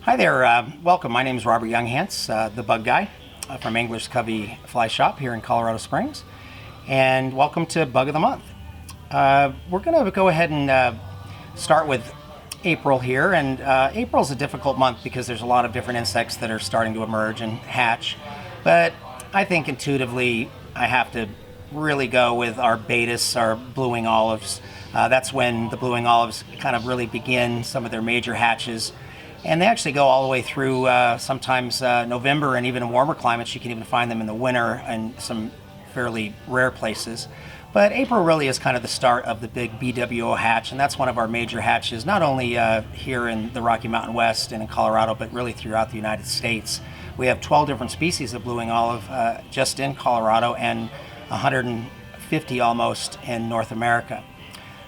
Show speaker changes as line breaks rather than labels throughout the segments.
Hi there, welcome. My name is Robert Younghans, the bug guy from Angler's Covey Fly Shop here in Colorado Springs, and welcome to Bug of the Month. We're going to go ahead and start with April here, and April is a difficult month because there's a lot of different insects that are starting to emerge and hatch, but I think intuitively I have to really go with our Baetis, our blue-wing olives. That's when the blue-wing olives kind of really begin some of their major hatches. And they actually go all the way through sometimes November, and even in warmer climates you can even find them in the winter in some fairly rare places. But April really is kind of the start of the big BWO hatch, and that's one of our major hatches, not only here in the Rocky Mountain West and in Colorado, but really throughout the United States. We have 12 different species of blue-wing olive just in Colorado, and 150 almost in North America.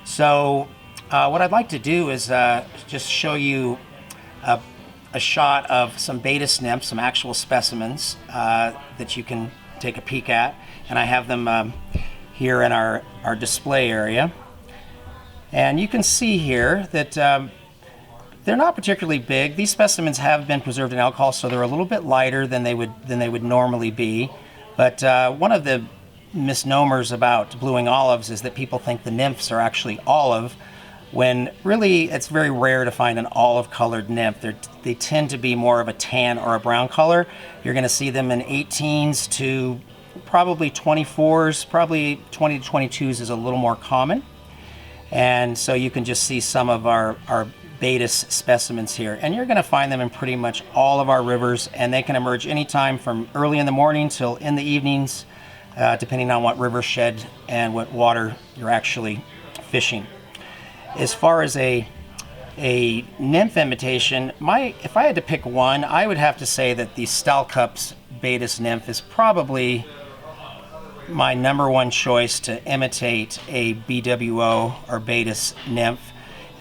So what I'd like to do is just show you a shot of some Baetis nymphs, some actual specimens that you can take a peek at. And I have them here in our display area. And you can see here that they're not particularly big. These specimens have been preserved in alcohol, so they're a little bit lighter than they would normally be. But one of the misnomers about blue-wing olives is that people think the nymphs are actually olive, when really it's very rare to find an olive-colored nymph. They tend to be more of a tan or a brown color. You're going to see them in 18s to probably 24s, probably 20 to 22s is a little more common. And so you can just see some of our Baetis specimens here. And you're going to find them in pretty much all of our rivers, and they can emerge anytime from early in the morning till in the evenings, depending on what river shed and what water you're actually fishing. As far as a nymph imitation, if I had to pick one, I would have to say that the Stalkup's Baetis nymph is probably my number one choice to imitate a BWO or Baetis nymph.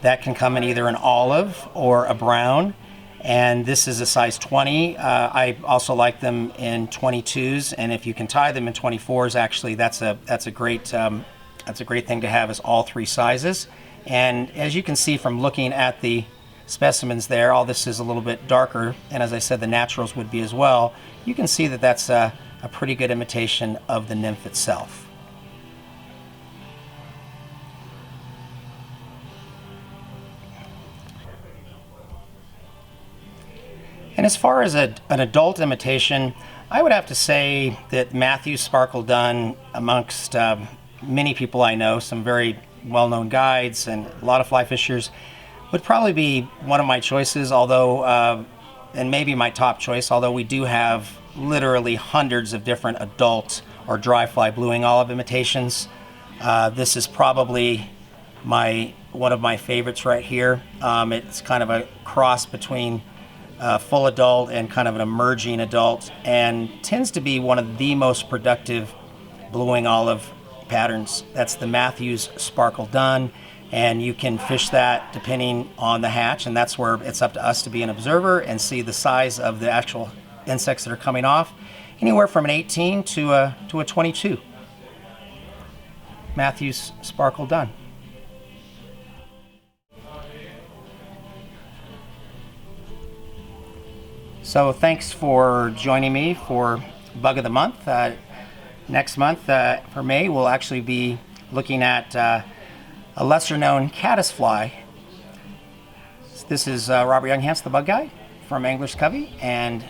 That can come in either an olive or a brown, and this is a size 20. I also like them in 22s, and if you can tie them in 24s, actually that's a great thing to have, is all three sizes. And as you can see from looking at the specimens there, all this is a little bit darker, and as I said, the naturals would be as well. You can see that that's a pretty good imitation of the nymph itself. And as far as an adult imitation, I would have to say that Matthew's Sparkle Dun, amongst many people I know, some very well-known guides and a lot of fly fishers, would probably be one of my choices, although and maybe my top choice, although we do have literally hundreds of different adult or dry fly blue-wing olive imitations. This is probably one of my favorites right here. It's kind of a cross between full adult and kind of an emerging adult, and tends to be one of the most productive blue-wing olive patterns. That's the Matthew's Sparkle Dun, and you can fish that depending on the hatch, and that's where it's up to us to be an observer and see the size of the actual insects that are coming off, anywhere from an 18 to a 22. Matthew's Sparkle Dun. So thanks for joining me for Bug of the Month. Next month, for May, we'll actually be looking at a lesser-known caddisfly. This is Robert Younghans, the bug guy from Angler's Covey, and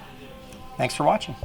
thanks for watching.